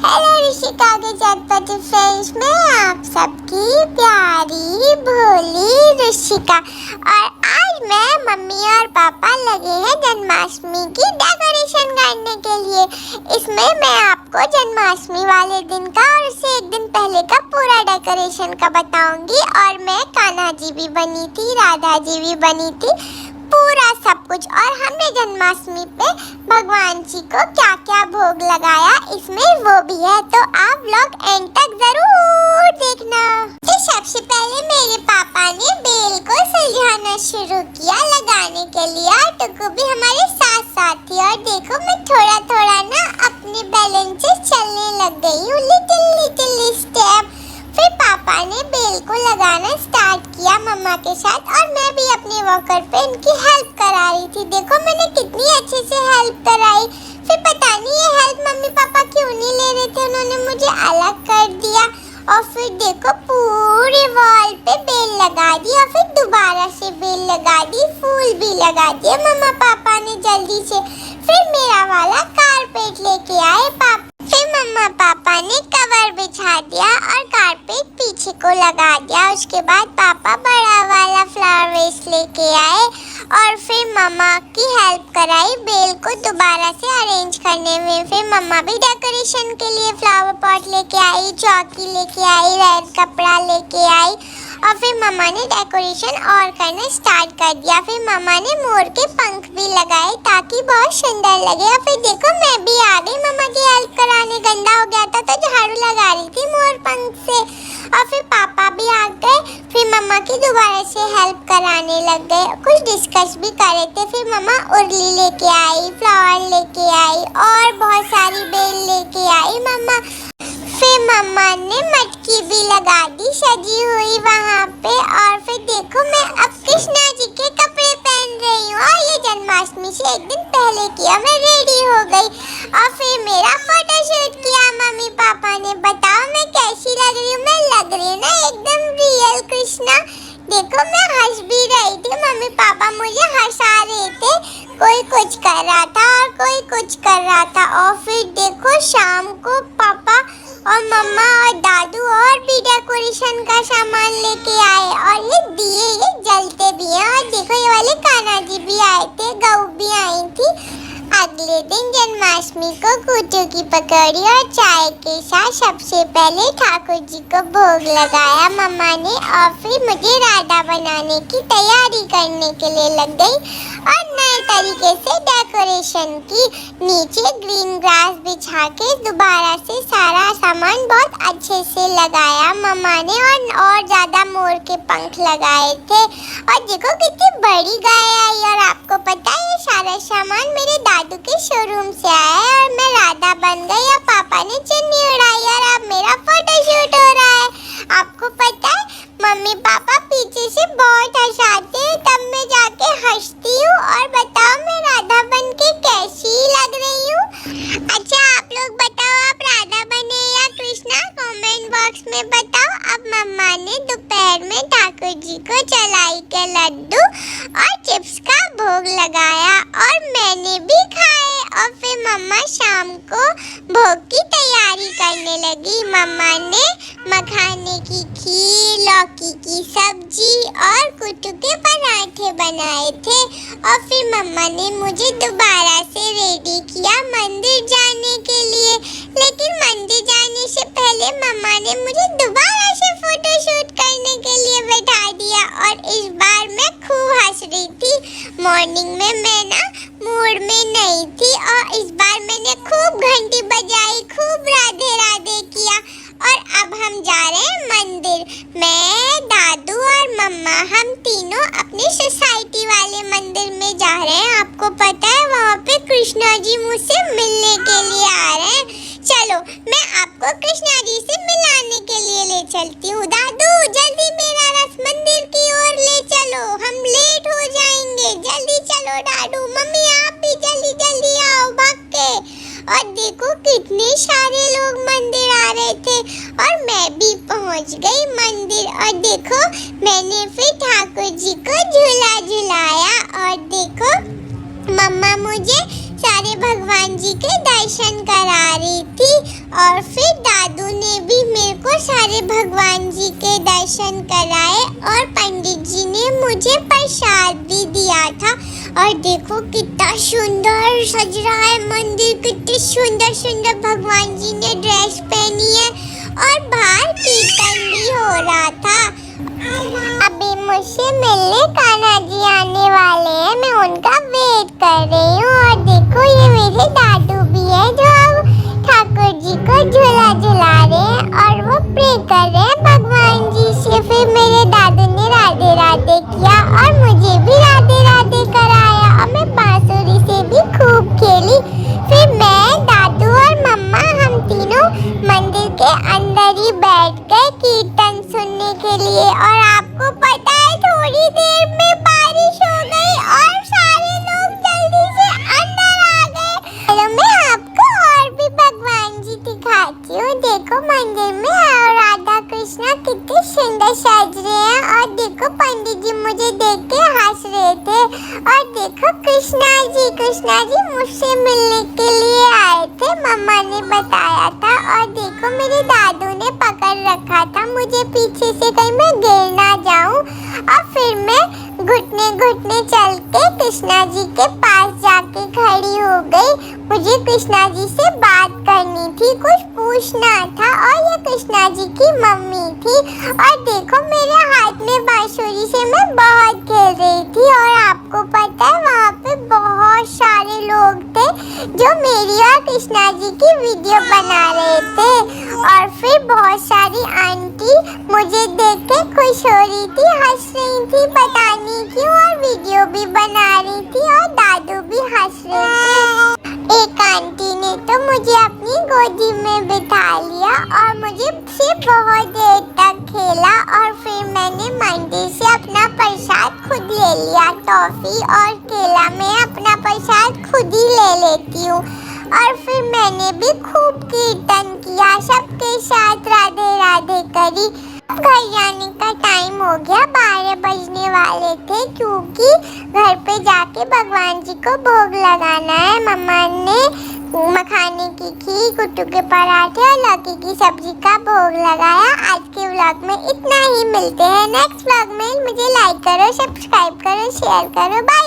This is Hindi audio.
हेलो ऋषिका के चटपटी फ्रेंड्स में आप सबकी प्यारी भोली ऋषिका। और आज मैं मम्मी और पापा लगे हैं जन्माष्टमी की डेकोरेशन करने के लिए। इसमें मैं आपको जन्माष्टमी वाले दिन का और उससे एक दिन पहले का पूरा डेकोरेशन का बताऊंगी। और मैं कान्हा जी भी बनी थी, राधा जी भी बनी थी, पूरा सब कुछ। और हमने जन्माष्टमी पे भगवान जी को क्या क्या भोग लगाया इसमें वो भी है, तो आप लोग एंड तक जरूर देखना। तो सबसे पहले मेरे पापा ने बेल को सुलझाना शुरू किया लगाने के लिए, और टुकु भी हमारे साथ साथ थी। और देखो मैं थोड़ा थोड़ा ना अपने बैलेंस से चलने लग गई हूँ, लिटिल लिटिल स्टेप। फिर पापा ने बेल को लगाना स्टार्ट किया मम्मा के साथ, और मैं भी अपने वॉकर पे इनकी हेल्प करा रही थी। देखो मैंने कितनी अच्छे से हेल्प कराई। फिर पता नहीं ये हेल्प मम्मी पापा क्यों नहीं ले रहे थे, उन्होंने मुझे अलग कर दिया। और फिर देखो पूरे वॉल पे बेल लगा दी, और फिर दोबारा से बेल लगा दी, फूल भी लगा दिए मम्मा पापा ने जल्दी से। फिर मेरा वाला कारपेट लेके आए पापा। फिर मम्मा पापा ने कवर बिछा दिया और कारपेट पीछे को लगा दिया। उसके बाद पापा बड़ा वाला फ्लावर वेस लेके आए, और फिर मम्मा की हेल्प कराई बेल को दोबारा से अरेंज करने में। फिर मम्मा भी डेकोरेशन के लिए फ्लावर पॉट लेके आई, चौकी लेके आई, रेड कपड़ा लेके आई, और फिर मम्मा ने डेकोरेशन और करना स्टार्ट कर दिया। फिर मम्मा ने मोर के पंख भी लगाए ताकि बहुत सुंदर लगे। और फिर देखो मैं भी आ गई मम्मा की हेल्प कराने। गंदा हो गया था तो झाड़ू लगा रही थी मोर पंख से। और फिर पापा भी आ गए। फिर मम्मा की दोबारा से हेल्प कराने लग गए, कुछ डिस्कस भी कर रहे थे। फिर मम्मा उर्ली लेके आई, फ्लावर लेके आई, और बहुत सारी बेल लेके आई मम्मा। फिर मम्मा ने मटकी भी लगा दी सजी हुई वहाँ पे। और फिर देखो मैं अब कृष्णा जी के कपड़े पहन रही हूँ, और ये जन्माष्टमी से एक दिन पहले किया, मैं रेडी हो गई। और फिर मेरा फोटो शूट किया मम्मी पापा ने। बताओ मैं कैसी लग रही हूँ? मैं लग रही हूँ ना एकदम रियल कृष्णा। देखो मैं हंस भी रही थी, मम्मी पापा मुझे हंसा रहे थे। कोई कुछ कर रहा था और कोई कुछ कर रहा था। और फिर देखो शाम को पापा और मम्मा और दादू और भी डेकोरेशन का सामान लेके आए, और ये दिए ये जलते भी हैं। और देखो ये वाले कान्हा जी भी आए थे, गऊ भी आई थी। अगले दिन जन्माष्टमी को कूटू की पकौड़ी और चाय के साथ सबसे पहले ठाकुर जी को भोग लगाया मम्मा ने। और फिर मुझे राधा बनाने की तैयारी करने के लिए लग गई, और नए तरीके से डेकोरेशन की। नीचे ग्रीन ग्रास बिछा के दोबारा से सारा सामान बहुत अच्छे से लगाया मम्मा ने, और ज़्यादा मोर के पंख लगाए थे। और देखो कितनी बड़ी गाय आई। और आपको पता है ये सारा सामान मेरे दादू के शोरूम से आया है, और मैं राधा बन गई और पापा ने चुन्नी उड़ाई, और अब मेरा फोटो शूट हो रहा है। आपको पता है मम्मी पापा पीछे से बहुत हंसाते हैं, तब मैं जाके हंसती हूँ। और बताओ मैं राधा बन के कैसी लग रही हूँ? अच्छा आप लोग बताओ आप राधा बने या कृष्णा? कमेंट बॉक्स में बताओ। अब मम्मा ने दोपहर में ठाकुर जी को चलाई के लड्डू और चिप्स का भोग लगाया, और मैंने भी खाए। और फिर मम्मा शाम को भोग की तैयारी करने लगी। मम्मा ने मखाने की खीर, लौकी की सब्जी और कुट्टू के पराठे बनाए थे। और फिर मम्मा ने मुझे दोबारा से रेडी किया मंदिर जाने के लिए। लेकिन मंदिर जाने से पहले मम्मा ने मुझे दोबारा से फोटो शूट करने के लिए बैठा दिया, और इस बार मैं खूब हंस रही थी। मॉर्निंग में मैं ना मूड में नहीं थी, और इस बार मैंने खूब घंटी बजाई, खूब राधे राधे किया। और अब हम जा रहे हैं मंदिर। मैं, दादू और मम्मा हम तीनों अपने सोसाइटी वाले मंदिर में जा रहे हैं। आपको पता है वहाँ पे कृष्णा जी मुझसे मिलने के लिए आ रहे हैं। चलो मैं आपको कृष्णा जी से मिलाने के लिए ले चलती हूँ। दादू जल्दी मेरा रथ मंदिर की ओर ले चलो, हम लेट हो जाएंगे। जल्दी चलो दादू। मम्मी आप भी जल्दी जल्दी आओ भाग के। और देखो कितने सारे लोग मंदिर आ रहे थे, और मैं भी पहुंच गई मंदिर। और देखो मैंने फिर ठाकुर जी को झूला झुलाया, और देखो मम्मा मुझे सारे भगवान जी के दर्शन करा रही थी और फिर दादू ने भी मेरे को सारे भगवान जी के दर्शन कराए और पंडित जी ने मुझे प्रसाद भी दिया था। और देखो कितना सुंदर सज रहा है मंदिर, कितने सुंदर सुंदर भगवान जी ने ड्रेस पहनी है और बाहर कीर्तन भी हो रहा था। अभी मुझसे मिलने कान्हा जी आने वाले हैं, मैं उनका वेट कर रही हूँ। और देखो ये मेरे दादू भी है जो अब ठाकुर जी को झूला झुला रहे हैं और वो प्रे कर रहे हैं भगवान जी से। फिर मेरे दादू ने राधे राधे किया और मुझे भी राधे राधे कराया और मैं बांसुरी से भी खूब खेली। फिर मैं, दादू और मम्मा हम तीनों मंदिर के अंदर ही बैठ गए कीर्तन सुनने के लिए। और आपको पता है थोड़ी देर में बारिश हो गई और सारे लोग जल्दी से अंदर आ गए। चलो मैं आपको और भी भगवान जी दिखाती हूँ। देखो मंदिर में राधा कृष्णा कितने सुंदर सज रहे हैं और देखो पंडित जी मुझे देख के हंस रहे थे। और देखो कृष्णा जी मुझसे मिलने के लिए आए थे, मम्मा ने बताया था। और देखो मेरे दादू ने पकड़ रखा था मुझे पीछे से कहीं मैं गिर ना जाऊं। और फिर मैं घुटने घुटने चल के कृष्णा जी के पास जाके खड़ी हो गई। मुझे कृष्णा जी से बात करनी थी, कुछ पूछना था। और ये कृष्णा जी की मम्मी थी। और देखो मेरे हाथ में बांसुरी से मैं बहुत खेल रही थी। और आपको पता है वहाँ पे बहुत सारे लोग थे जो मेरी और कृष्णा जी की वीडियो बना रहे थे। और फिर बहुत सारी आंटी मुझे देख के खुश हो रही थी, हंस रही थी पता नहीं क्यों, और वीडियो भी बना रही थी और दादू भी हंस रहे थे। एक आंटी ने तो मुझे अपनी गोदी में बिठा लिया और मुझे से बहुत देर तक खेला। और फिर मैंने मंदिर से अपना प्रसाद खुद ले लिया, टॉफी और केला। मैं अपना प्रसाद खुद ही ले लेती हूँ। और फिर मैंने भी खूब कीर्तन किया, सबके साथ राधे राधे करी। घर जाने का टाइम हो गया, 12 बजने वाले थे क्योंकि घर पे जाके भगवान जी को भोग लगाना है। मम्मा ने मखाने की खीर, कुट्टू के पराठे और लौकी की सब्जी का भोग लगाया। आज के व्लॉग में इतना ही, मिलते हैं नेक्स्ट व्लॉग में। मुझे लाइक करो, सब्सक्राइब करो, शेयर करो, बाय।